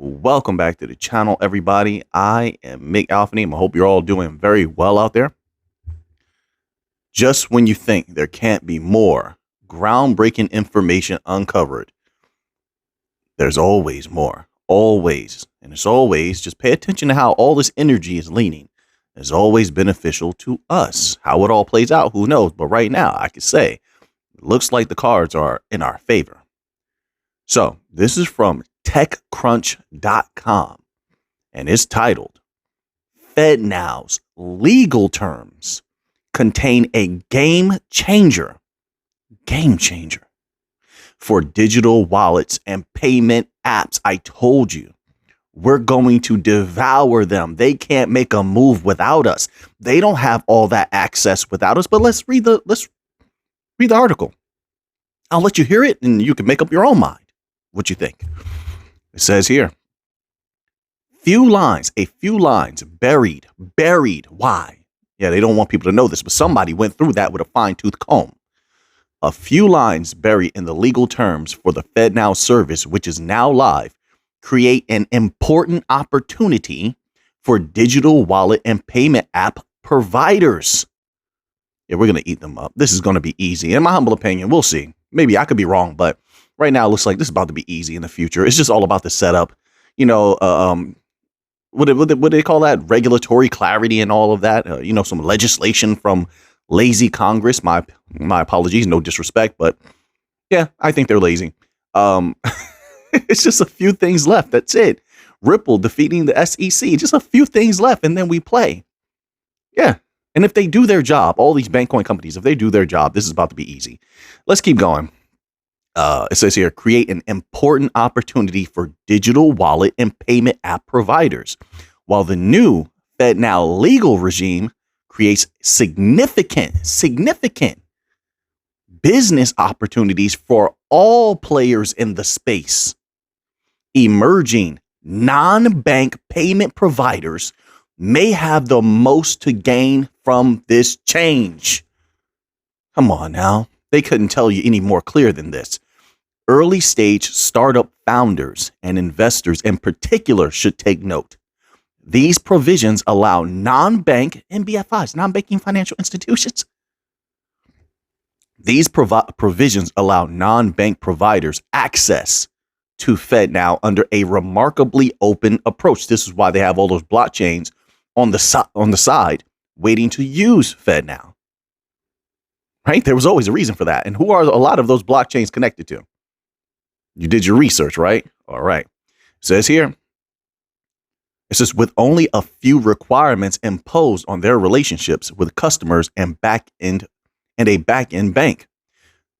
Welcome back to the channel, everybody. I am Mick Alphaname. I hope you're all doing very well out there. Just when you think there can't be more groundbreaking information uncovered, there's always more. Always. And it's always, just pay attention to how all this energy is leaning. It's always beneficial to us. How it all plays out, who knows? But right now, I can say, it looks like the cards are in our favor. So this is from TechCrunch.com, and it's titled, Fednows legal terms contain a game changer for digital wallets and payment apps. I told you, we're going to devour them. They can't make a move without us. They don't have all that access without us. But let's read the article. I'll let you hear it and you can make up your own mind what you think. It says here, a few lines buried. Why? Yeah, they don't want people to know this, but somebody went through that with a fine-tooth comb. A few lines buried in the legal terms for the Fednow service, which is now live, create an important opportunity for digital wallet and payment app providers. Yeah, we're going to eat them up. This is going to be easy. In my humble opinion, we'll see. Maybe I could be wrong, but right now, it looks like this is about to be easy in the future. It's just all about the setup. You know, what do they call that? Regulatory clarity and all of that. Some legislation from lazy Congress. My apologies, no disrespect, but yeah, I think they're lazy. It's just a few things left. That's it. Ripple defeating the SEC. Just a few things left, and then we play. Yeah. And if they do their job, all these Bankcoin companies, if they do their job, this is about to be easy. Let's keep going. It says here, create an important opportunity for digital wallet and payment app providers, while the new Fednow legal regime creates significant business opportunities for all players in the space. Emerging non-bank payment providers may have the most to gain from this change. Come on now. They couldn't tell you any more clear than this. Early stage startup founders and investors in particular should take note. These provisions allow non-bank NBFIs, non-banking financial institutions. These provisions allow non-bank providers access to Fednow under a remarkably open approach. This is why they have all those blockchains on the side waiting to use Fednow. Right? There was always a reason for that. And who are a lot of those blockchains connected to? You did your research, right? All right. It says here, it says with only a few requirements imposed on their relationships with customers and a back-end bank.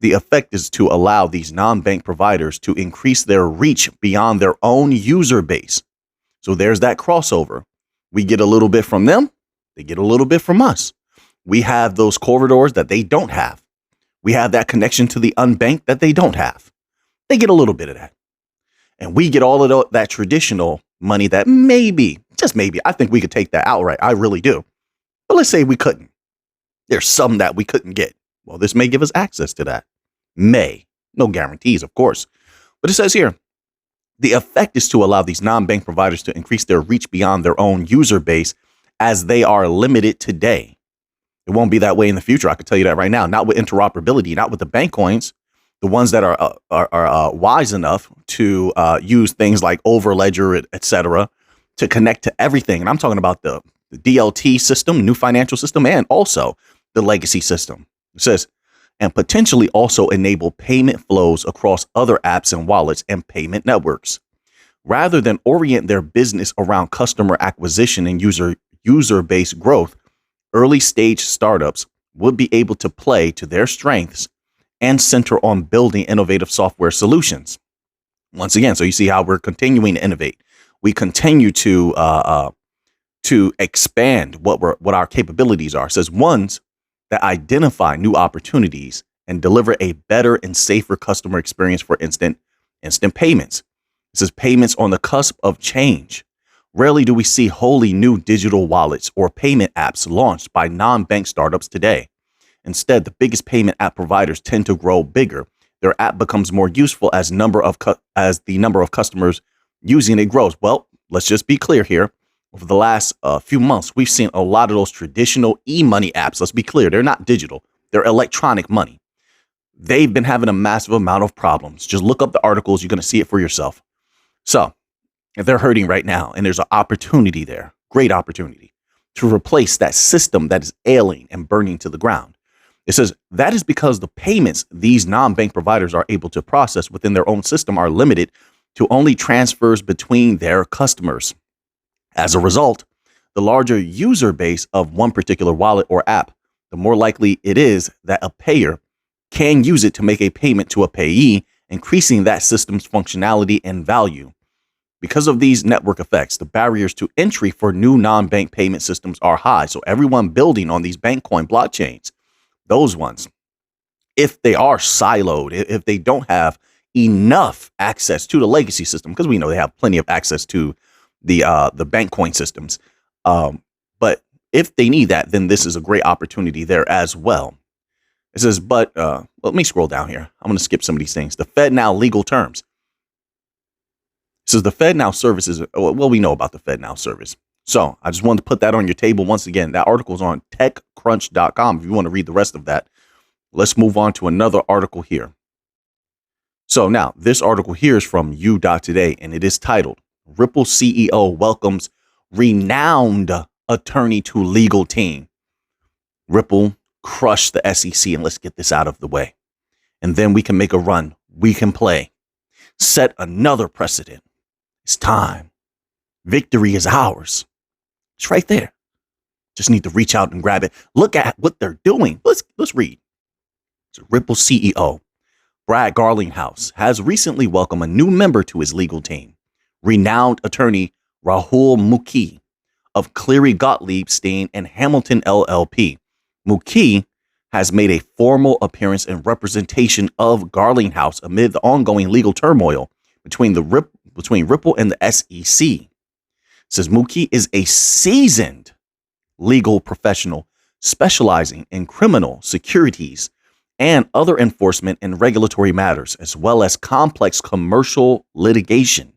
The effect is to allow these non-bank providers to increase their reach beyond their own user base. So there's that crossover. We get a little bit from them. They get a little bit from us. We have those corridors that they don't have. We have that connection to the unbanked that they don't have. They get a little bit of that. And we get all of that traditional money that maybe, just maybe, I think we could take that outright. I really do. But let's say we couldn't. There's some that we couldn't get. Well, this may give us access to that. May. No guarantees, of course. But it says here, the effect is to allow these non-bank providers to increase their reach beyond their own user base as they are limited today. It won't be that way in the future. I can tell you that right now. Not with interoperability, not with the bank coins. The ones that are wise enough to use things like Overledger, et cetera, to connect to everything. And I'm talking about the DLT system, new financial system, and also the legacy system. It says, and potentially also enable payment flows across other apps and wallets and payment networks. Rather than orient their business around customer acquisition and user base growth, early stage startups would be able to play to their strengths and center on building innovative software solutions. Once again, so you see how we're continuing to innovate. We continue to expand what our capabilities are. It says ones that identify new opportunities and deliver a better and safer customer experience for instant payments. It says payments on the cusp of change. Rarely do we see wholly new digital wallets or payment apps launched by non-bank startups today. Instead, the biggest payment app providers tend to grow bigger. Their app becomes more useful as the number of customers using it grows. Well, let's just be clear here. Over the last few months, we've seen a lot of those traditional e-money apps. Let's be clear. They're not digital. They're electronic money. They've been having a massive amount of problems. Just look up the articles. You're going to see it for yourself. So they're hurting right now. And there's an opportunity there, great opportunity, to replace that system that is ailing and burning to the ground. It says that is because the payments these non-bank providers are able to process within their own system are limited to only transfers between their customers. As a result, the larger user base of one particular wallet or app, the more likely it is that a payer can use it to make a payment to a payee, increasing that system's functionality and value. Because of these network effects, the barriers to entry for new non-bank payment systems are high. So everyone building on these Bankcoin blockchains, those ones, if they are siloed, if they don't have enough access to the legacy system, because we know they have plenty of access to the Bankcoin systems, but if they need that, then this is a great opportunity there as well. It says, but let me scroll down here. I'm going to skip some of these things. The Fednow legal terms. It says the Fednow service is, well, we know about the Fednow service. So I just wanted to put that on your table once again. That article is on techcrunch.com if you want to read the rest of that. Let's move on to another article here. So now this article here is from U.Today, and it is titled, Ripple CEO welcomes renowned attorney to legal team. Ripple crushed the SEC, and let's get this out of the way. And then we can make a run. We can play. Set another precedent. It's time. Victory is ours. It's right there. Just need to reach out and grab it. Look at what they're doing. Let's read. So Ripple CEO Brad Garlinghouse has recently welcomed a new member to his legal team, renowned attorney Rahul Mukhi of Cleary Gottlieb Steen and Hamilton LLP. Mukhi has made a formal appearance in representation of Garlinghouse amid the ongoing legal turmoil between Ripple and the SEC. It says Mukhi is a seasoned legal professional specializing in criminal, securities, and other enforcement and regulatory matters, as well as complex commercial litigation.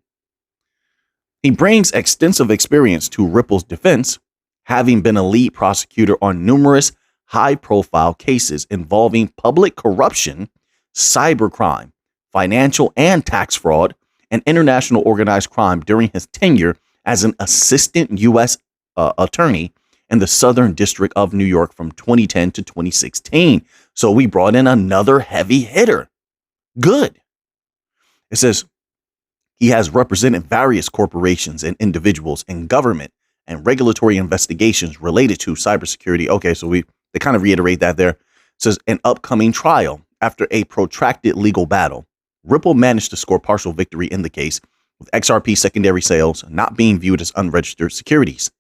He brings extensive experience to Ripple's defense, having been a lead prosecutor on numerous high-profile cases involving public corruption, cybercrime, financial and tax fraud, and international organized crime during his tenure as an assistant U.S. attorney in the Southern District of New York from 2010 to 2016. So we brought in another heavy hitter. Good. It says he has represented various corporations and individuals in government and regulatory investigations related to cybersecurity. Okay, so they kind of reiterate that there. It says an upcoming trial after a protracted legal battle. Ripple managed to score partial victory in the case, with XRP secondary sales not being viewed as unregistered securities.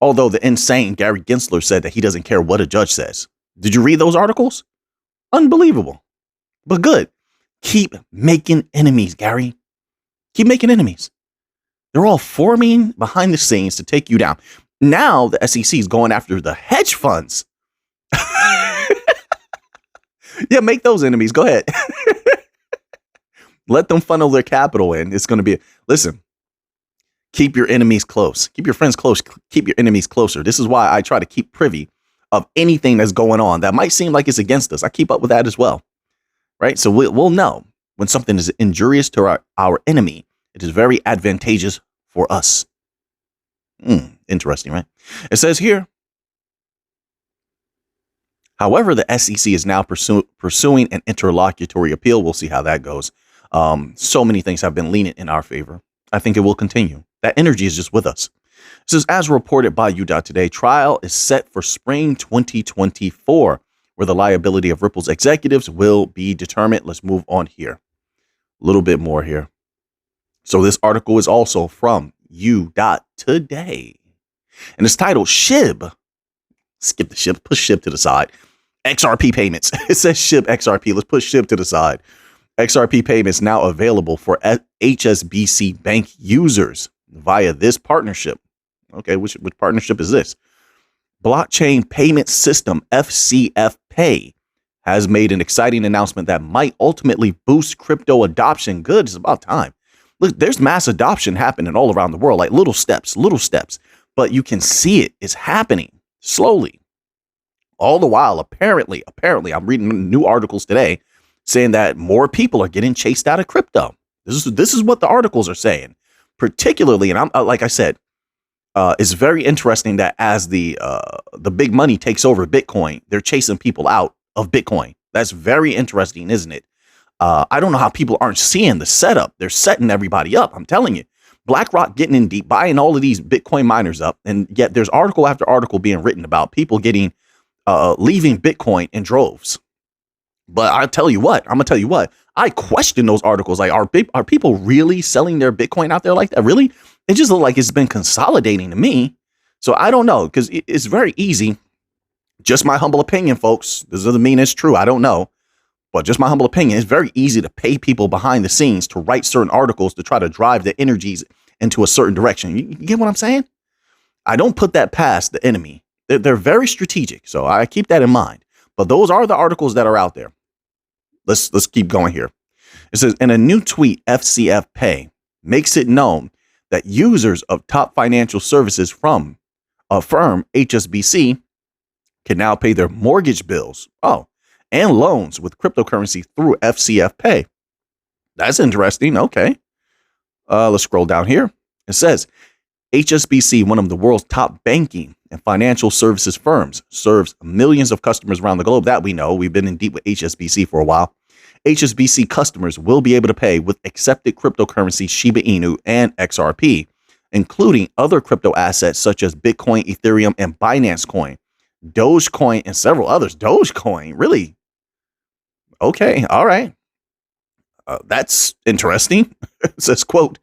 Although the insane Gary Gensler said that he doesn't care what a judge says. Did you read those articles? Unbelievable. But good. Keep making enemies, Gary. Keep making enemies. They're all forming behind the scenes to take you down. Now the SEC is going after the hedge funds. Yeah, make those enemies. Go ahead. Let them funnel their capital in. It's going to be, listen, keep your enemies close. Keep your friends close. Keep your enemies closer. This is why I try to keep privy of anything that's going on that might seem like it's against us. I keep up with that as well. Right? So we'll know when something is injurious to our enemy. It is very advantageous for us. Interesting, right? It says here, however, the SEC is now pursuing an interlocutory appeal. We'll see how that goes. So many things have been leaning in our favor. I think it will continue. That energy is just with us. It says, as reported by U.Today, trial is set for spring 2024, where the liability of Ripple's executives will be determined. Let's move on here. A little bit more here. So this article is also from U.Today. And it's titled SHIB. Skip the SHIB. Push SHIB to the side. XRP payments. It says SHIB XRP. Let's put SHIB to the side. XRP payments now available for HSBC Bank users via this partnership. Okay, which partnership is this? Blockchain Payment System, FCF Pay, has made an exciting announcement that might ultimately boost crypto adoption. Good, it's about time. Look, there's mass adoption happening all around the world, like little steps, but you can see it is happening slowly. All the while, apparently, I'm reading new articles today saying that more people are getting chased out of crypto. This is what the articles are saying, particularly, and I'm like I said, it's very interesting that as the big money takes over Bitcoin, they're chasing people out of Bitcoin. That's very interesting, isn't it? I don't know how people aren't seeing the setup. They're setting everybody up. I'm telling you, BlackRock getting in deep, buying all of these Bitcoin miners up, and yet there's article after article being written about people getting leaving Bitcoin in droves. But I'm gonna tell you what, I question those articles. Like, are people really selling their Bitcoin out there like that? Really? It just looks like it's been consolidating to me. So I don't know, because it's very easy. Just my humble opinion, folks. This doesn't mean it's true. I don't know. But just my humble opinion, it's very easy to pay people behind the scenes to write certain articles to try to drive the energies into a certain direction. You get what I'm saying? I don't put that past the enemy. They're very strategic, so I keep that in mind. But those are the articles that are out there. Let's keep going here. It says, in a new tweet, FCF Pay makes it known that users of top financial services from a firm, HSBC, can now pay their mortgage bills, and loans with cryptocurrency through FCF Pay. That's interesting. Okay. Let's scroll down here. It says, HSBC, one of the world's top banking and financial services firms, serves millions of customers around the globe. That we know. We've been in deep with HSBC for a while. HSBC customers will be able to pay with accepted cryptocurrency Shiba Inu and XRP, including other crypto assets such as Bitcoin, Ethereum, and Binance Coin, Dogecoin, and several others. Dogecoin, really? Okay, all right. That's interesting. It says, quote,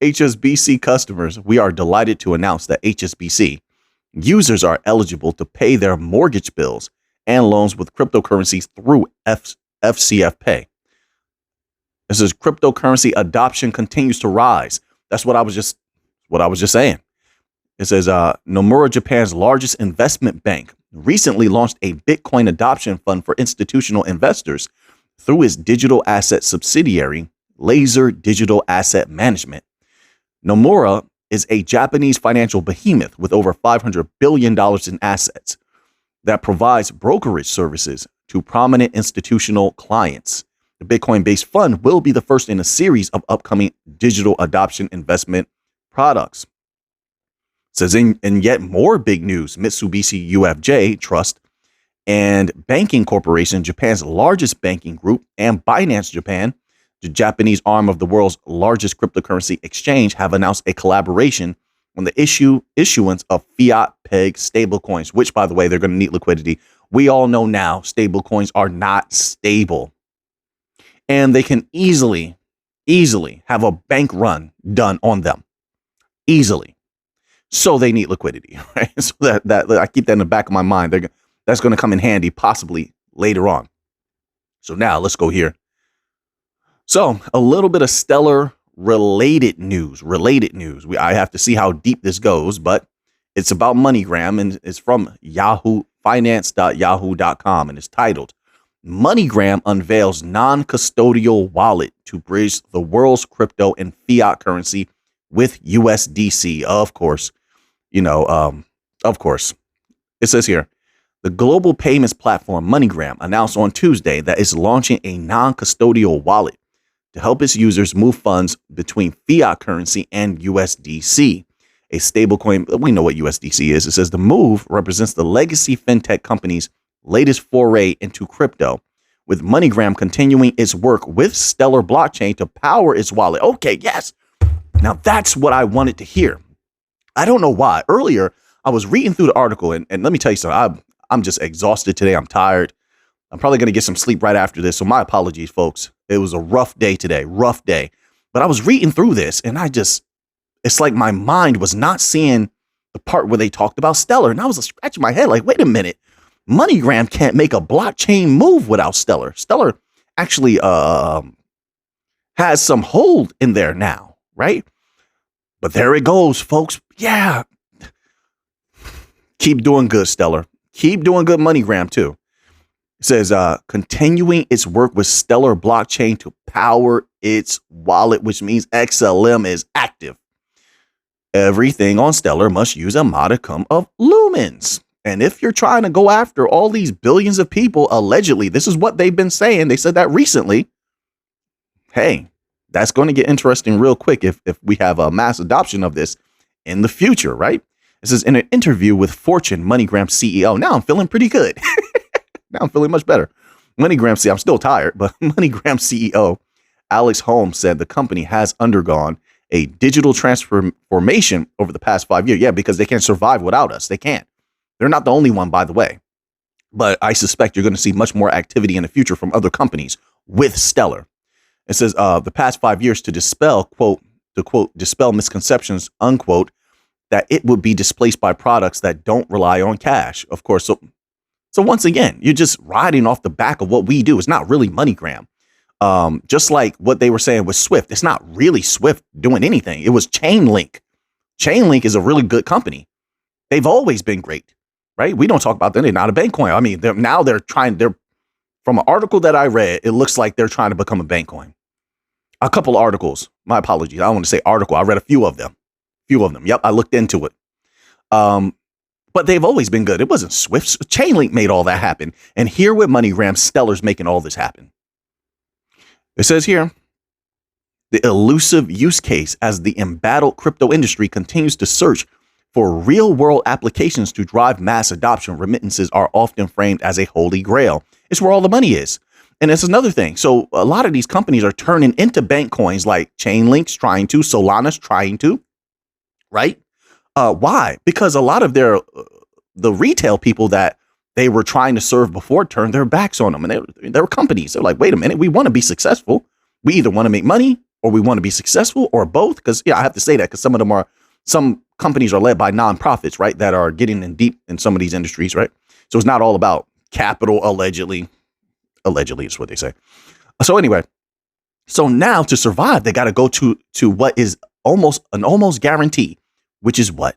HSBC customers, we are delighted to announce that HSBC users are eligible to pay their mortgage bills and loans with cryptocurrencies through FCF Pay. It says cryptocurrency adoption continues to rise. That's what I was just saying. It says Nomura, Japan's largest investment bank, recently launched a Bitcoin adoption fund for institutional investors through its digital asset subsidiary, Laser Digital Asset Management. Nomura is a Japanese financial behemoth with over $500 billion in assets that provides brokerage services to prominent institutional clients. The Bitcoin-based fund will be the first in a series of upcoming digital adoption investment products. It says in yet more big news, Mitsubishi UFJ Trust and Banking Corporation, Japan's largest banking group, and Binance Japan, the Japanese arm of the world's largest cryptocurrency exchange, have announced a collaboration on the issuance of fiat-pegged stablecoins, which, by the way, they're going to need liquidity. We all know now stablecoins are not stable. And they can easily have a bank run done on them. Easily. So they need liquidity, right? So that I keep that in the back of my mind. That's going to come in handy possibly later on. So now let's go here. So a little bit of Stellar related news. I have to see how deep this goes, but it's about MoneyGram, and it's from finance.yahoo.com, and it's titled, MoneyGram unveils non-custodial wallet to bridge the world's crypto and fiat currency with USDC. Of course, of course. It says here, the global payments platform MoneyGram announced on Tuesday that it's launching a non-custodial wallet to help its users move funds between fiat currency and USDC, a stablecoin. We know what USDC is. It says the move represents the legacy fintech company's latest foray into crypto, with MoneyGram continuing its work with Stellar blockchain to power its wallet. Okay, yes. Now that's what I wanted to hear. I don't know why. Earlier, I was reading through the article, and let me tell you something. I'm just exhausted today. I'm tired. I'm probably going to get some sleep right after this. So my apologies, folks. It was a rough day today. Rough day. But I was reading through this, and it's like my mind was not seeing the part where they talked about Stellar. And I was scratching my head like, wait a minute. MoneyGram can't make a blockchain move without Stellar. Stellar actually has some hold in there now, right? But there it goes, folks. Yeah. Keep doing good, Stellar. Keep doing good, MoneyGram, too. It says, continuing its work with Stellar blockchain to power its wallet, which means XLM is active. Everything on Stellar must use a modicum of lumens. And if you're trying to go after all these billions of people, allegedly, this is what they've been saying. They said that recently. Hey, that's going to get interesting real quick if we have a mass adoption of this in the future, right? This is in an interview with Fortune MoneyGram CEO. Now I'm feeling pretty good. Now I'm feeling much better. MoneyGram CEO, I'm still tired, but MoneyGram CEO Alex Holmes said the company has undergone a digital transformation over the past 5 years. Yeah, because they can't survive without us. They can't. They're not the only one, by the way. But I suspect you're going to see much more activity in the future from other companies with Stellar. It says the past 5 years to dispel, quote, dispel misconceptions, unquote, that it would be displaced by products that don't rely on cash. Of course, so once again, you're just riding off the back of what we do. It's not really MoneyGram. Just like what they were saying with Swift, it's not really Swift doing anything. It was Chainlink. Chainlink is a really good company. They've always been great, right? We don't talk about them. They're not a bank coin. I mean, they're from an article that I read, it looks like they're trying to become a bank coin. A couple articles. My apologies. I don't want to say article. I read a few of them. Yep. I looked into it. But they've always been good. It wasn't Swift. Chainlink made all that happen. And here with MoneyGram, Stellar's making all this happen. It says here, the elusive use case as the embattled crypto industry continues to search for real-world applications to drive mass adoption. Remittances are often framed as a holy grail. It's where all the money is. And it's another thing. So a lot of these companies are turning into bank coins like Chainlink's trying to, Solana's trying to, right? Why? Because a lot of the retail people that they were trying to serve before turned their backs on them. And they were companies. They're like, wait a minute, we want to be successful. We either want to make money or we want to be successful or both. Because, yeah, I have to say that because some companies are led by nonprofits, right, that are getting in deep in some of these industries, right? So it's not all about capital, allegedly. Allegedly is what they say. So anyway, so now to survive, they got to go to what is almost guarantee, which is what?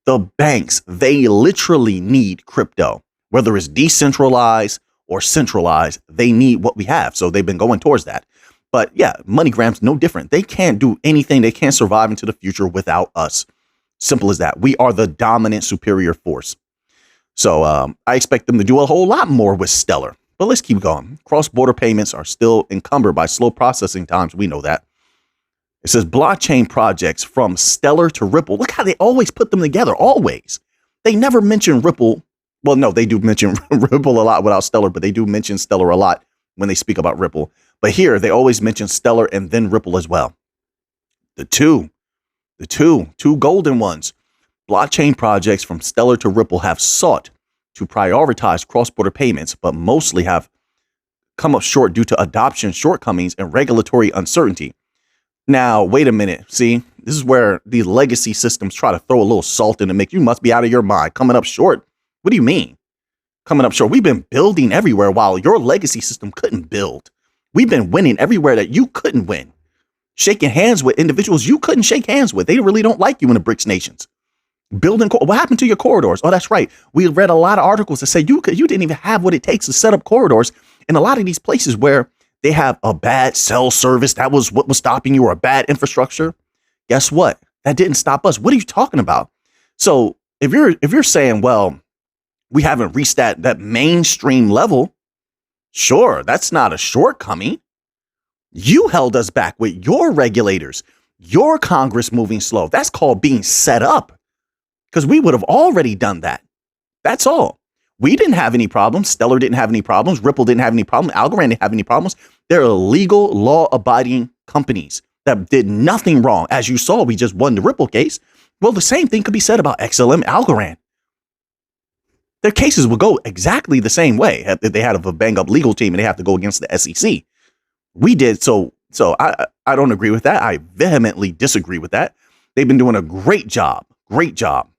The banks, they literally need crypto. Whether it's decentralized or centralized, they need what we have. So they've been going towards that. But yeah, MoneyGram's no different. They can't do anything. They can't survive into the future without us. Simple as that. We are the dominant superior force. So I expect them to do a whole lot more with Stellar. But let's keep going. Cross-border payments are still encumbered by slow processing times. We know that. It says blockchain projects from Stellar to Ripple. Look how they always put them together. Always. They never mention Ripple. Well, no, they do mention Ripple a lot without Stellar, but they do mention Stellar a lot when they speak about Ripple. But here, they always mention Stellar and then Ripple as well. The two golden ones. Blockchain projects from Stellar to Ripple have sought to prioritize cross-border payments, but mostly have come up short due to adoption shortcomings and regulatory uncertainty. Now, wait a minute. See, this is where these legacy systems try to throw a little salt in and make you must be out of your mind. Coming up short? What do you mean? Coming up short? We've been building everywhere while your legacy system couldn't build. We've been winning everywhere that you couldn't win. Shaking hands with individuals you couldn't shake hands with. They really don't like you in the BRICS nations. Building, what happened to your corridors? Oh, that's right. We read a lot of articles that say you didn't even have what it takes to set up corridors in a lot of these places where they have a bad cell service. That was what was stopping you, or a bad infrastructure. Guess what? That didn't stop us. What are you talking about? So if you're saying, well, we haven't reached that mainstream level, sure, that's not a shortcoming. You held us back with your regulators, your Congress moving slow. That's called being set up. Because we would have already done that. That's all. We didn't have any problems. Stellar didn't have any problems. Ripple didn't have any problems. Algorand didn't have any problems. They're legal, law-abiding companies that did nothing wrong. As you saw, we just won the Ripple case. Well, the same thing could be said about XLM, Algorand. Their cases would go exactly the same way if they had a bang-up legal team and they have to go against the SEC. We did. So I don't agree with that. I vehemently disagree with that. They've been doing a great job. Great job.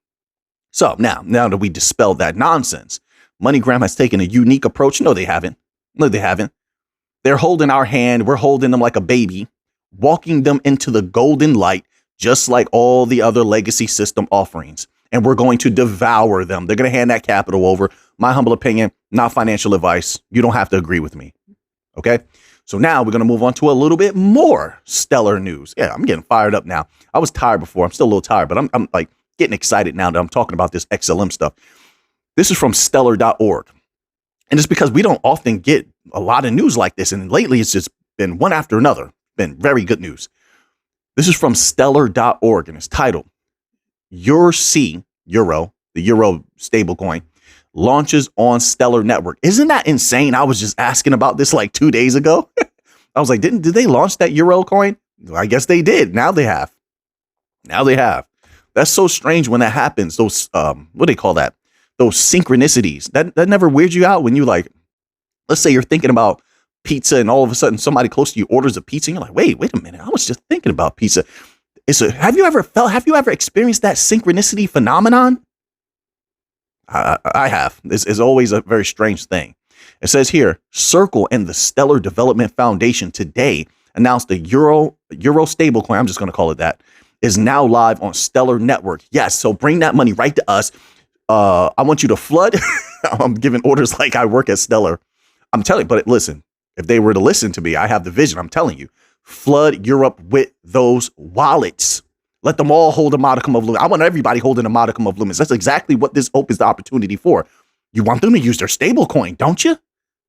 So now that we dispelled that nonsense, MoneyGram has taken a unique approach. No, they haven't. They're holding our hand. We're holding them like a baby, walking them into the golden light, just like all the other legacy system offerings. And we're going to devour them. They're going to hand that capital over, My humble opinion, not financial advice. You don't have to agree with me. Okay. So now we're going to move on to a little bit more stellar news. Yeah, I'm getting fired up now. I was tired before. I'm still a little tired, but I'm like getting excited now that I'm talking about this XLM stuff. This is from stellar.org. And it's because we don't often get a lot of news like this. And lately it's just been one after another. Been very good news. This is from stellar.org and it's titled Euro, the Euro stablecoin, launches on Stellar Network. Isn't that insane? I was just asking about this like 2 days ago. I was like, did they launch that Euro coin? I guess they did. Now they have. That's so strange when that happens. Those, what do they call that? Those synchronicities. That never weirds you out when you like, let's say you're thinking about pizza and all of a sudden somebody close to you orders a pizza and you're like, wait a minute. I was just thinking about pizza. Have you ever experienced that synchronicity phenomenon? I have. This is always a very strange thing. It says here, Circle and the Stellar Development Foundation today announced the Euro stablecoin, I'm just going to call it that, is now live on Stellar Network. Yes, so bring that money right to us. I want you to flood. I'm giving orders like I work at Stellar. I'm telling you, but listen, if they were to listen to me, I have the vision. I'm telling you, flood Europe with those wallets. Let them all hold a modicum of lumens. I want everybody holding a modicum of lumens. That's exactly what this opens the opportunity for. You want them to use their stable coin, don't you?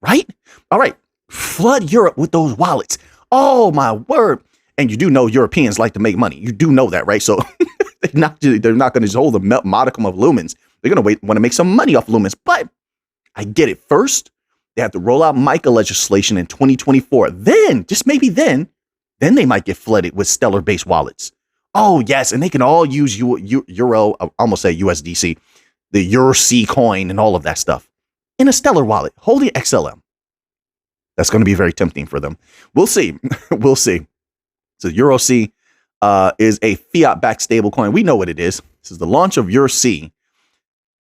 Right? All right. Flood Europe with those wallets. Oh, my word. And you do know Europeans like to make money. You do know that, right? So they're not going to just hold a modicum of lumens. They're going to want to make some money off lumens. But I get it. First, they have to roll out MiCA legislation in 2024. Then, just maybe then they might get flooded with Stellar-based wallets. Oh, yes. And they can all use Euro, I almost say USDC, the Euro C coin and all of that stuff in a Stellar wallet holding XLM. That's going to be very tempting for them. We'll see. We'll see. So Euro C is a fiat-backed stablecoin. We know what it is. This is the launch of Euro C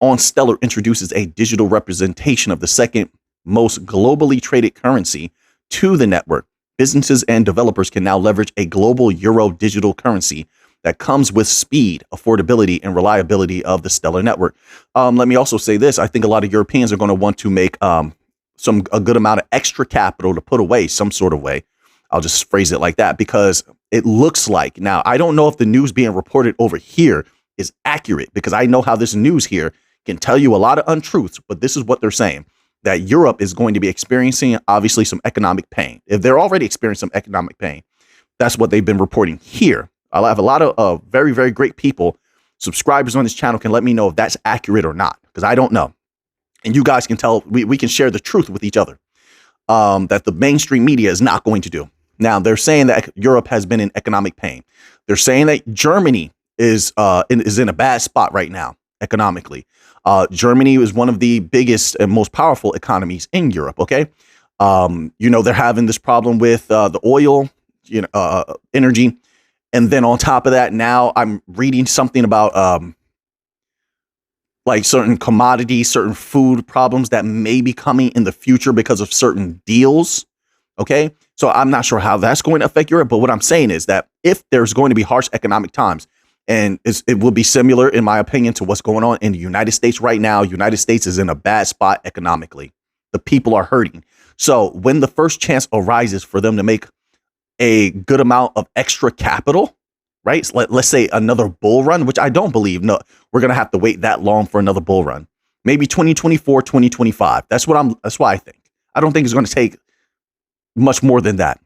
on Stellar introduces a digital representation of the second most globally traded currency to the network. Businesses and developers can now leverage a global Euro digital currency that comes with speed, affordability, and reliability of the Stellar network. Let me also say this. I think a lot of Europeans are going to want to make a good amount of extra capital to put away some sort of way. I'll just phrase it like that because it looks like, now, I don't know if the news being reported over here is accurate because I know how this news here can tell you a lot of untruths, but this is what they're saying. That Europe is going to be experiencing, obviously, some economic pain. If they're already experiencing some economic pain, that's what they've been reporting here. I'll have a lot of very, very great people, subscribers on this channel can let me know if that's accurate or not, because I don't know. And you guys can tell, we can share the truth with each other that the mainstream media is not going to do. Now, they're saying that Europe has been in economic pain. They're saying that Germany is in a bad spot right now, economically. Germany is one of the biggest and most powerful economies in Europe. Okay. They're having this problem with the oil, energy. And then on top of that, now I'm reading something about like certain commodities, certain food problems that may be coming in the future because of certain deals. Okay. So I'm not sure how that's going to affect Europe. But what I'm saying is that if there's going to be harsh economic times, and it will be similar, in my opinion, to what's going on in the United States right now. United States is in a bad spot economically. The people are hurting. So when the first chance arises for them to make a good amount of extra capital, right? So let's say another bull run, which I don't believe. No, we're going to have to wait that long for another bull run. Maybe 2024, 2025. That's what I think. I don't think it's going to take much more than that.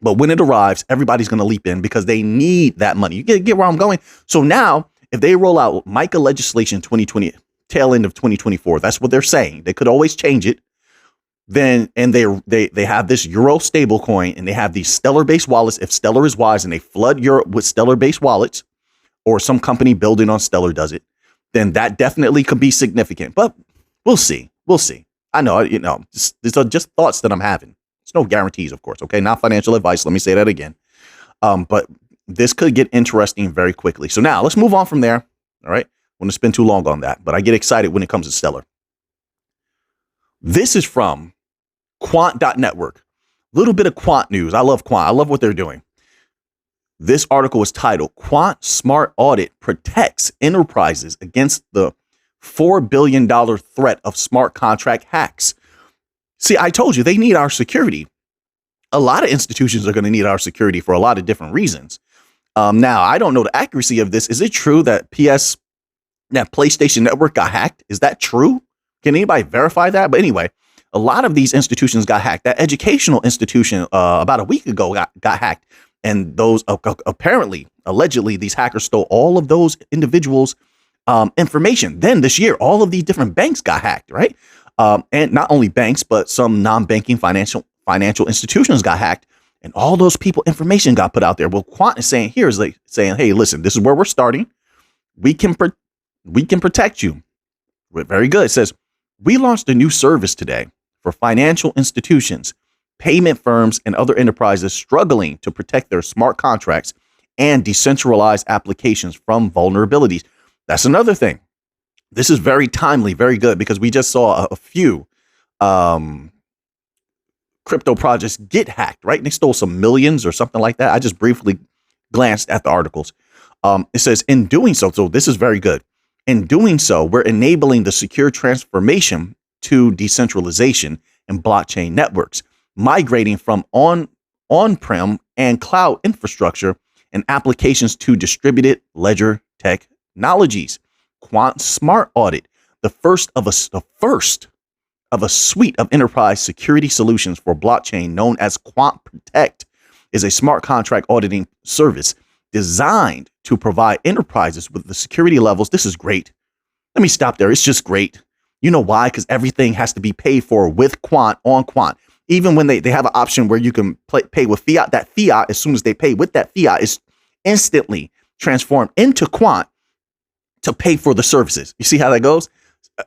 But when it arrives, everybody's going to leap in because they need that money. You get where I'm going? So now, if they roll out MiCA legislation 2020, tail end of 2024, that's what they're saying. They could always change it. Then, and they have this Euro stable coin and they have these Stellar-based wallets. If Stellar is wise and they flood Europe with Stellar-based wallets, or some company building on Stellar does it, then that definitely could be significant. But we'll see. We'll see. I know, these are just thoughts that I'm having. No guarantees, of course. Okay. Not financial advice. Let me say that again. But this could get interesting very quickly. So now let's move on from there. All right. I want to spend too long on that, but I get excited when it comes to Stellar. This is from Quant.network. Little bit of Quant news. I love Quant. I love what they're doing. This article is titled Quant Smart Audit Protects Enterprises Against the $4 billion threat of smart contract hacks. See, I told you they need our security. A lot of institutions are going to need our security for a lot of different reasons. Now, I don't know the accuracy of this. Is it true that that PlayStation Network got hacked? Is that true? Can anybody verify that? But anyway, a lot of these institutions got hacked. That educational institution about a week ago got hacked. And those apparently, allegedly, these hackers stole all of those individuals' information. Then this year, all of these different banks got hacked, right? And not only banks, but some non-banking financial institutions got hacked. And all those people information got put out there. Well, Quant is saying here is like saying, hey, listen, this is where we're starting. We can protect you. Very good. It says, we launched a new service today for financial institutions, payment firms, and other enterprises struggling to protect their smart contracts and decentralized applications from vulnerabilities. That's another thing. This is very timely, very good, because we just saw a few crypto projects get hacked, right? And they stole some millions or something like that. I just briefly glanced at the articles. It says, in doing so this is very good. In doing so, we're enabling the secure transformation to decentralization and blockchain networks, migrating from on-prem and cloud infrastructure and applications to distributed ledger technologies. Quant Smart Audit, the first of a suite of enterprise security solutions for blockchain known as Quant Protect, is a smart contract auditing service designed to provide enterprises with the security levels. This is great. Let me stop there. It's just great. You know why? Because everything has to be paid for with Quant on Quant. Even when they have an option where you can pay with fiat, that fiat, as soon as they pay with that fiat, is instantly transformed into Quant to pay for the services. You see how that goes?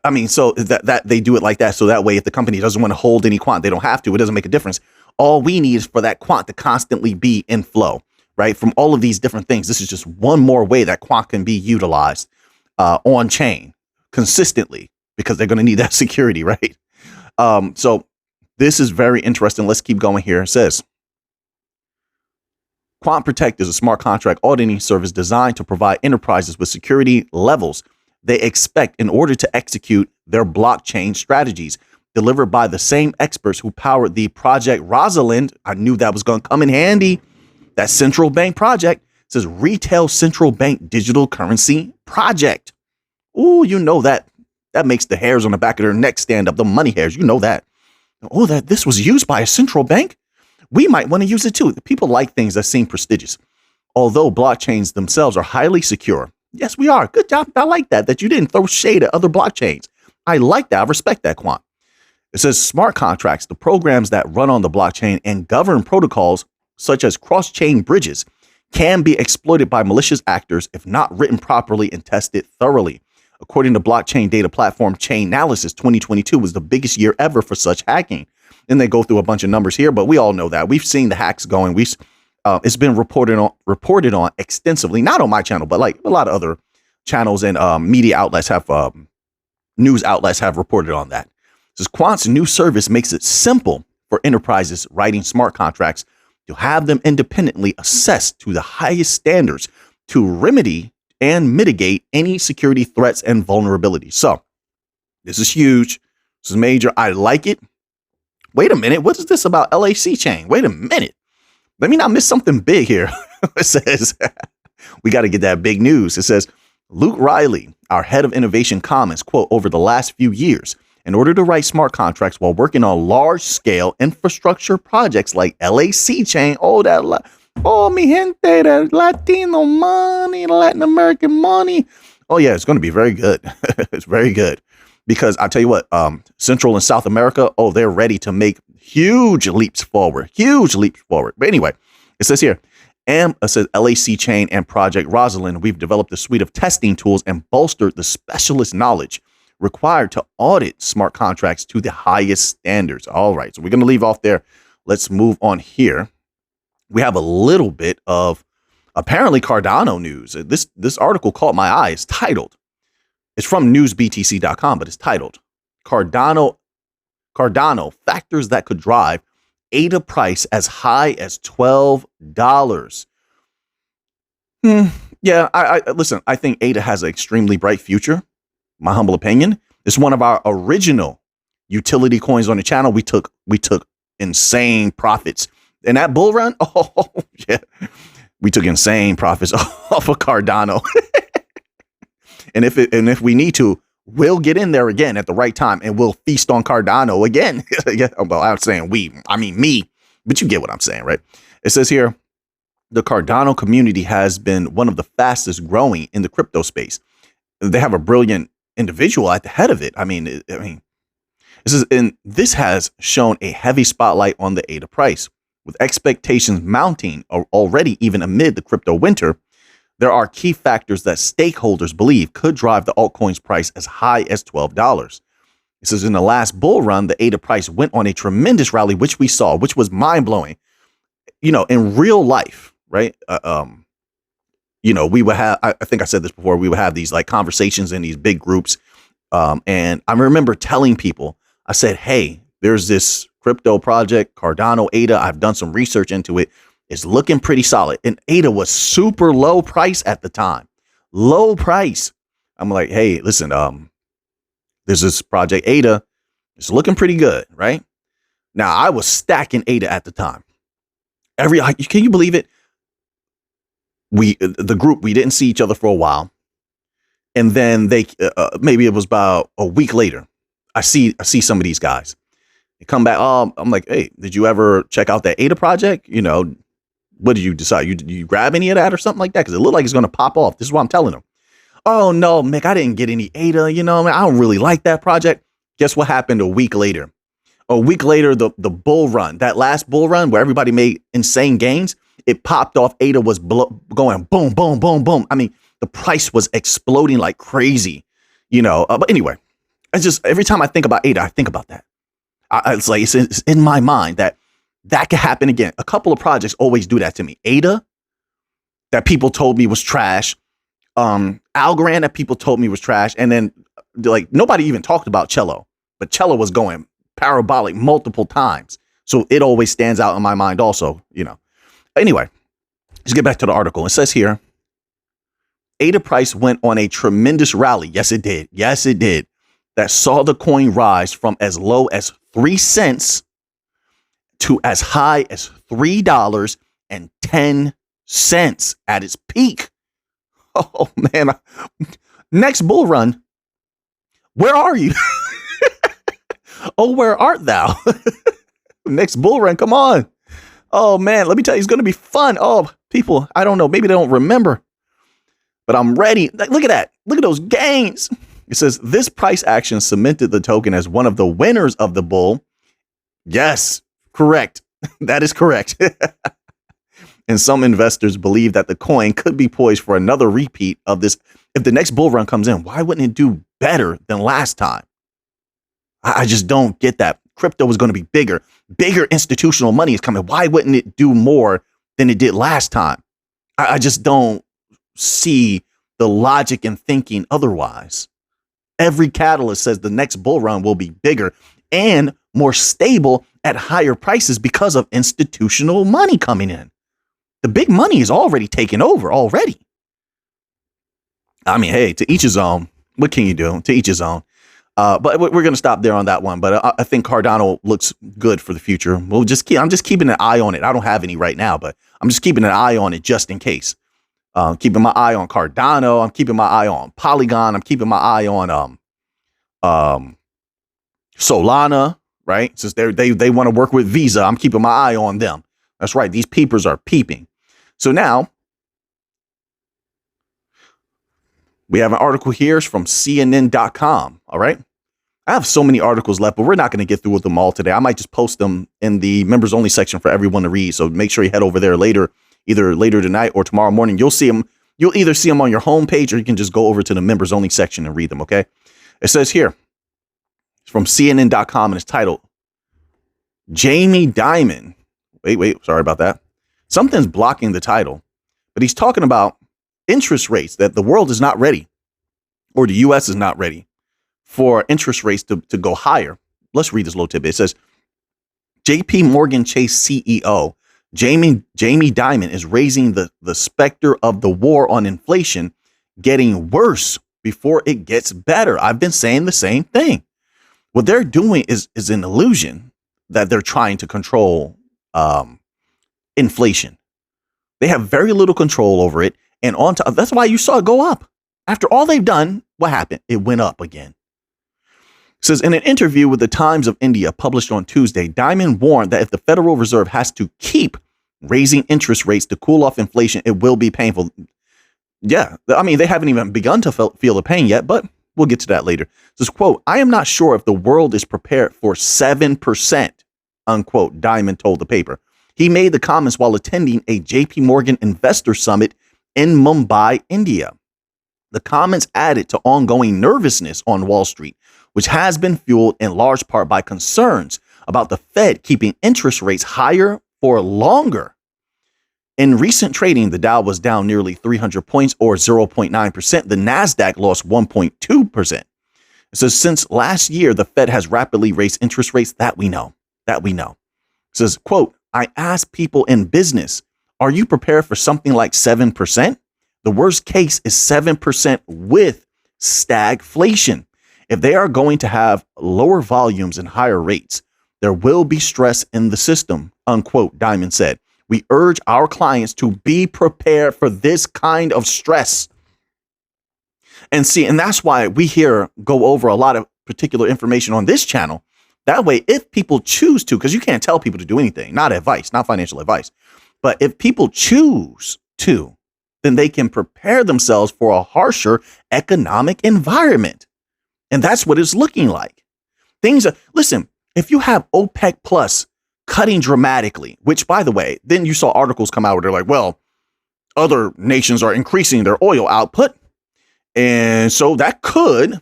I mean, so that they do it like that. So that way, if the company doesn't want to hold any Quant, they don't have to. It doesn't make a difference. All we need is for that Quant to constantly be in flow, right? From all of these different things. This is just one more way that Quant can be utilized on chain consistently, because they're going to need that security, right? So this is very interesting. Let's keep going here. It says, Quant Protect is a smart contract auditing service designed to provide enterprises with security levels they expect in order to execute their blockchain strategies, delivered by the same experts who powered the Project Rosalind. I knew that was going to come in handy. That central bank project. It says retail central bank digital currency project. Ooh, you know that makes the hairs on the back of their neck stand up, the money hairs. You know that. Oh, that this was used by a central bank. We might want to use it too. People like things that seem prestigious. Although blockchains themselves are highly secure. Yes, we are. Good job. I like that you didn't throw shade at other blockchains. I like that. I respect that, Quant. It says smart contracts, the programs that run on the blockchain and govern protocols such as cross-chain bridges, can be exploited by malicious actors if not written properly and tested thoroughly. According to blockchain data platform Chainalysis, 2022 was the biggest year ever for such hacking. And they go through a bunch of numbers here, but we all know that. We've seen the hacks going. It's been reported on extensively, not on my channel, but like a lot of other channels and media outlets have, news outlets have reported on that. It says Quant's new service makes it simple for enterprises writing smart contracts to have them independently assessed to the highest standards to remedy and mitigate any security threats and vulnerabilities. So this is huge. This is major. I like it. Wait a minute. What is this about LAC chain? Wait a minute. Let me not miss something big here. It says, we got to get that big news. It says, Luke Riley, our head of innovation, comments, quote, over the last few years, in order to write smart contracts while working on large scale infrastructure projects like LAC chain. Oh, mi gente, that Latino money, Latin American money. Oh, yeah, it's going to be very good. It's very good. Because I tell you what, Central and South America, they're ready to make huge leaps forward. But anyway, it says here, it says LAC chain and Project Rosalind, we've developed a suite of testing tools and bolstered the specialist knowledge required to audit smart contracts to the highest standards. All right, so we're going to leave off there. Let's move on here. We have a little bit of apparently Cardano news. This article caught my eye. It's titled, it's from newsbtc.com, but it's titled Cardano factors that could drive ADA price as high as $12. Yeah, I listen, I think ADA has an extremely bright future. My humble opinion. It's one of our original utility coins on the channel. We took insane profits. And that bull run, oh yeah, we took insane profits off of Cardano. and if we need to, we'll get in there again at the right time and we'll feast on Cardano again. Yeah, well, I'm saying I mean me, but you get what I'm saying, right? It says here, the Cardano community has been one of the fastest growing in the crypto space. They have a brilliant individual at the head of it. I mean, this has shown a heavy spotlight on the ADA price, with expectations mounting already even amid the crypto winter. There are key factors that stakeholders believe could drive the altcoin's price as high as $12. It says in the last bull run, the ADA price went on a tremendous rally, which we saw, which was mind blowing. In real life, right? We would have, I think I said this before, we would have these like conversations in these big groups. And I remember telling people, I said, hey, there's this crypto project, Cardano ADA. I've done some research into it. It's looking pretty solid. And ADA was super low price at the time. Low price. I'm like, hey, listen, there's this project ADA. It's looking pretty good, right? Now, I was stacking ADA at the time. Can you believe it? The group, we didn't see each other for a while. And then maybe it was about a week later, I see some of these guys. They come back. I'm like, hey, did you ever check out that ADA project? What did you decide? You grab any of that or something like that? Because it looked like it's going to pop off. This is what I'm telling them. Oh, no, Mick, I didn't get any ADA. I don't really like that project. Guess what happened a week later? A week later, the bull run, that last bull run where everybody made insane gains, it popped off. ADA was going boom, boom, boom, boom. I mean, the price was exploding like crazy, But anyway, it's just every time I think about ADA, I think about that. It's like it's in my mind that could happen again. A couple of projects always do that to me. ADA, that people told me was trash. Algorand, that people told me was trash. And then like nobody even talked about Cello, but Cello was going parabolic multiple times. So it always stands out in my mind also, Anyway, let's get back to the article. It says here, ADA price went on a tremendous rally. Yes, it did. Yes, it did. That saw the coin rise from as low as 3 cents to as high as $3.10 at its peak. Oh, man. Next bull run. Where are you? Oh, where art thou? Next bull run. Come on. Oh, man. Let me tell you, it's going to be fun. Oh, people, I don't know. Maybe they don't remember, but I'm ready. Look at that. Look at those gains. It says this price action cemented the token as one of the winners of the bull. Yes, correct. That is correct. And some investors believe that the coin could be poised for another repeat of this. If the next bull run comes in, why wouldn't it do better than last time? I just don't get that. Crypto is going to be bigger. Bigger institutional money is coming. Why wouldn't it do more than it did last time? I just don't see the logic in thinking otherwise. Every catalyst says the next bull run will be bigger and more stable at higher prices because of institutional money coming in. The big money is already taken over already. I mean, hey, to each his own. What can you do? To each his own. But we're going to stop there on that one. But I think Cardano looks good for the future. I'm just keeping an eye on it. I don't have any right now, but I'm just keeping an eye on it just in case. Keeping my eye on Cardano. I'm keeping my eye on Polygon. I'm keeping my eye on Solana, right? Since they want to work with Visa, I'm keeping my eye on them. That's right. These peepers are peeping. So now we have an article here from CNN.com. All right. I have so many articles left, but we're not going to get through with them all today. I might just post them in the members only section for everyone to read. So make sure you head over there later, either later tonight or tomorrow morning. You'll see them. You'll either see them on your homepage or you can just go over to the members only section and read them. OK, it says here from CNN.com and it's titled Jamie Dimon. Wait. Sorry about that. Something's blocking the title, but he's talking about interest rates that the world is not ready or the U.S. is not ready for interest rates to go higher. Let's read this little tidbit. It says JP Morgan Chase CEO Jamie Dimon is raising the specter of the war on inflation getting worse before it gets better. I've been saying the same thing. What they're doing is an illusion that they're trying to control inflation. They have very little control over it. And on top, that's why you saw it go up. After all they've done, what happened? It went up again. It says, in an interview with the Times of India published on Tuesday, Diamond warned that if the Federal Reserve has to keep raising interest rates to cool off inflation, it will be painful. Yeah, I mean, they haven't even begun to feel the pain yet, but we'll get to that later. It says, quote, I am not sure if the world is prepared for 7%, unquote, Diamond told the paper. He made the comments while attending a JP Morgan investor summit in Mumbai, India. The comments added to ongoing nervousness on Wall Street, which has been fueled in large part by concerns about the Fed keeping interest rates higher for longer. In recent trading, the Dow was down nearly 300 points or 0.9%. The NASDAQ lost 1.2%. It says since last year, the Fed has rapidly raised interest rates. That we know. It says, quote, I asked people in business, are you prepared for something like 7%? The worst case is 7% with stagflation. If they are going to have lower volumes and higher rates, there will be stress in the system, unquote, Diamond said. We urge our clients to be prepared for this kind of stress. And that's why we here go over a lot of particular information on this channel. That way, if people choose to, because you can't tell people to do anything, not advice, not financial advice, but if people choose to, then they can prepare themselves for a harsher economic environment. And that's what it's looking like. Listen, if you have OPEC Plus cutting dramatically, which, by the way, then you saw articles come out where they're like, well, other nations are increasing their oil output. And so that could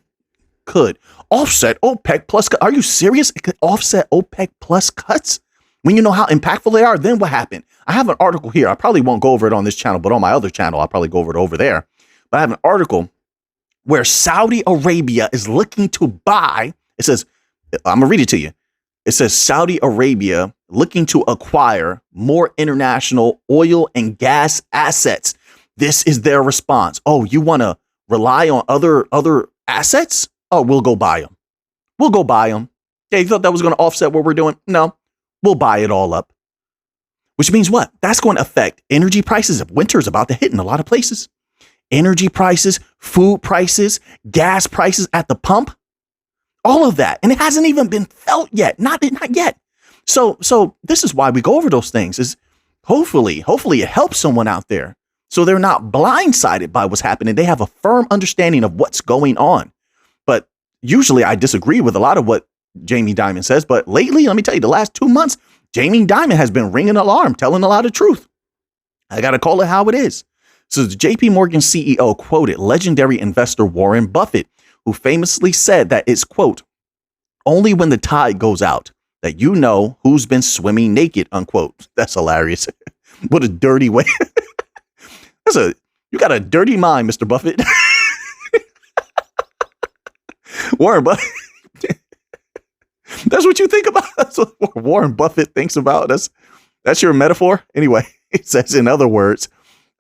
offset OPEC Plus. Are you serious? It could offset OPEC Plus cuts when you know how impactful they are. Then what happened? I have an article here. I probably won't go over it on this channel, but on my other channel, I'll probably go over it over there. But I have an article where Saudi Arabia is looking to buy. It says, I'm going to read it to you. It says Saudi Arabia looking to acquire more international oil and gas assets. This is their response. Oh, you want to rely on other assets? Oh, we'll go buy them. Yeah, you thought that was going to offset what we're doing? No, we'll buy it all up. Which means what? That's going to affect energy prices. Winter's about to hit in a lot of places. Energy prices, food prices, gas prices at the pump, all of that. And it hasn't even been felt yet. Not yet. So this is why we go over those things, is hopefully it helps someone out there so they're not blindsided by what's happening. They have a firm understanding of what's going on. But usually I disagree with a lot of what Jamie Dimon says. But lately, let me tell you, the last 2 months, Jamie Dimon has been ringing alarm, telling a lot of truth. I got to call it how it is. So the JP Morgan CEO quoted legendary investor Warren Buffett, who famously said that it's, quote, only when the tide goes out that you know who's been swimming naked, unquote. That's hilarious. What a dirty way. You got a dirty mind, Mr. Buffett. Warren Buffett. That's what you think about. That's what Warren Buffett thinks about. That's your metaphor. Anyway, it says, in other words,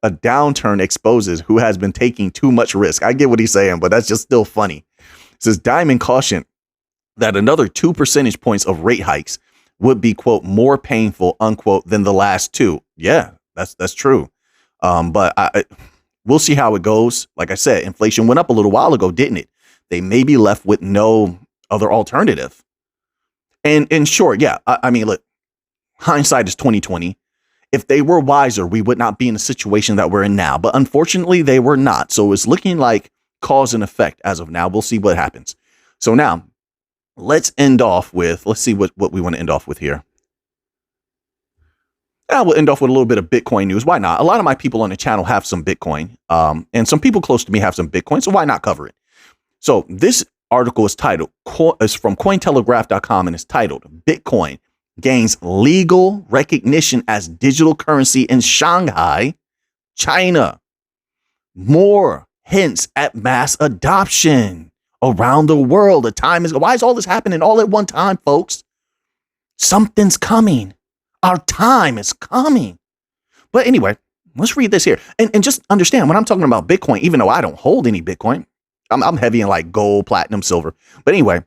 a downturn exposes who has been taking too much risk. I get what he's saying, but that's just still funny. It says Diamond cautioned that another 2 percentage points of rate hikes would be, quote, more painful, unquote, than the last two. Yeah, that's true. But we'll see how it goes. Like I said, inflation went up a little while ago, didn't it? They may be left with no other alternative. And in short, yeah, I mean, look, hindsight is 2020. If they were wiser, we would not be in the situation that we're in now. But unfortunately, they were not. So it's looking like cause and effect as of now. We'll see what happens. So now let's see what we want to end off with here. We'll end off with a little bit of Bitcoin news. Why not? A lot of my people on the channel have some Bitcoin, and some people close to me have some Bitcoin. So why not cover it? So this article is from Cointelegraph.com, and it's titled Bitcoin gains legal recognition as digital currency in Shanghai, China. More hints at mass adoption around the world. Why is all this happening all at one time, folks? Something's coming. Our time is coming. But anyway, let's read this here. And just understand, when I'm talking about Bitcoin, even though I don't hold any Bitcoin, I'm heavy in like gold, platinum, silver. But anyway,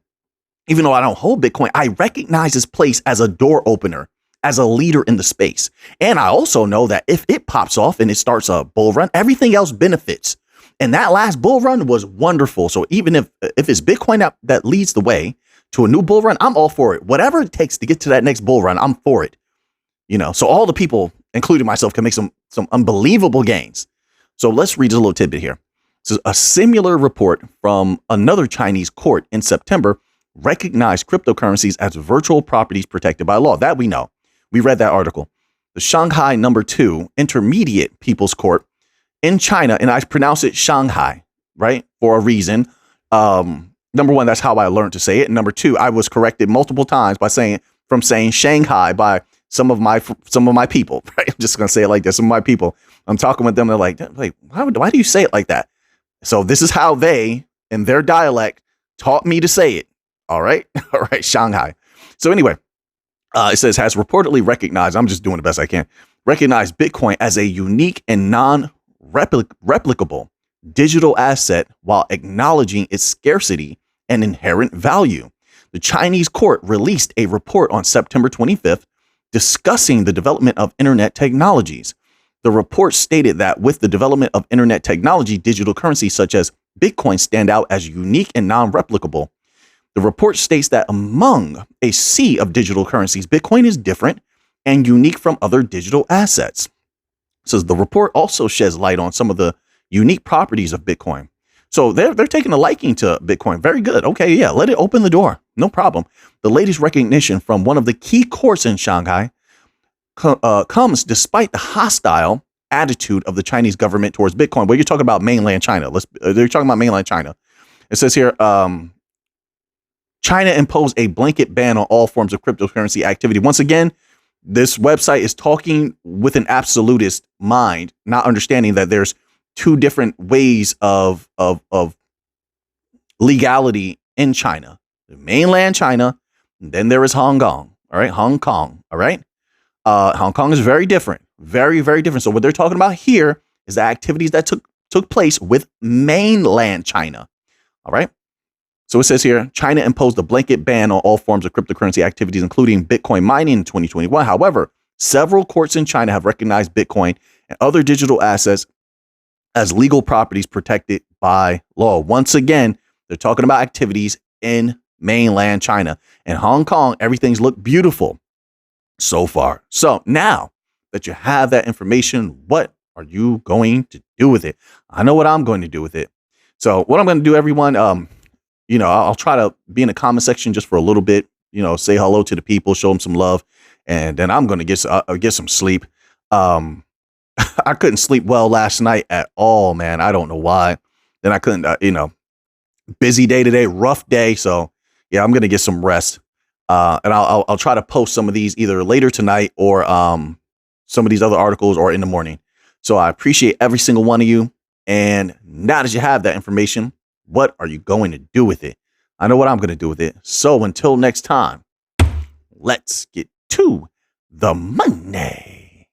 even though I don't hold Bitcoin, I recognize its place as a door opener, as a leader in the space. And I also know that if it pops off and it starts a bull run, everything else benefits. And that last bull run was wonderful. So even if it's Bitcoin that leads the way to a new bull run, I'm all for it. Whatever it takes to get to that next bull run, I'm for it. So all the people, including myself, can make some unbelievable gains. So let's read a little tidbit here. So a similar report from another Chinese court in September recognized cryptocurrencies as virtual properties protected by law. That we know. We read that article. The Shanghai #2 Intermediate People's Court in China, and I pronounce it Shanghai, right, for a reason. Number one, that's how I learned to say it. And number two, I was corrected multiple times from saying Shanghai by some of my people. Right, I'm just gonna say it like this. Some of my people. I'm talking with them. They're like, why do you say it like that? So this is how they, in their dialect, taught me to say it. All right, all right, Shanghai. So anyway. It says has reportedly recognized, I'm just doing the best I can, recognized Bitcoin as a unique and non-replicable digital asset while acknowledging its scarcity and inherent value. The Chinese court released a report on September 25th discussing the development of internet technologies. The report stated that with the development of internet technology, digital currencies such as Bitcoin stand out as unique and non-replicable. The report states that among a sea of digital currencies, Bitcoin is different and unique from other digital assets. So the report also sheds light on some of the unique properties of Bitcoin. So they're taking a liking to Bitcoin. Very good. Okay, yeah, let it open the door. No problem. The latest recognition from one of the key courts in Shanghai comes despite the hostile attitude of the Chinese government towards Bitcoin. Well, you're talking about mainland China. They're talking about mainland China. It says here, China imposed a blanket ban on all forms of cryptocurrency activity. Once again, this website is talking with an absolutist mind, not understanding that there's two different ways of legality in China. Mainland China, and then there is Hong Kong. All right, Hong Kong. All right, Hong Kong is very different, very, very different. So what they're talking about here is the activities that took place with mainland China. All right. So it says here, China imposed a blanket ban on all forms of cryptocurrency activities, including Bitcoin mining in 2021. However, several courts in China have recognized Bitcoin and other digital assets as legal properties protected by law. Once again, they're talking about activities in mainland China. And Hong Kong, everything's looked beautiful so far. So now that you have that information, what are you going to do with it? I know what I'm going to do with it. So what I'm going to do, everyone, I'll try to be in the comment section just for a little bit, say hello to the people, show them some love. And then I'm going to get some sleep. I couldn't sleep well last night at all, man. I don't know why. Then I couldn't, busy day today, rough day. So yeah, I'm going to get some rest. And I'll try to post some of these either later tonight or some of these other articles or in the morning. So I appreciate every single one of you. And now that you have that information, what are you going to do with it? I know what I'm going to do with it. So until next time, let's get to the money.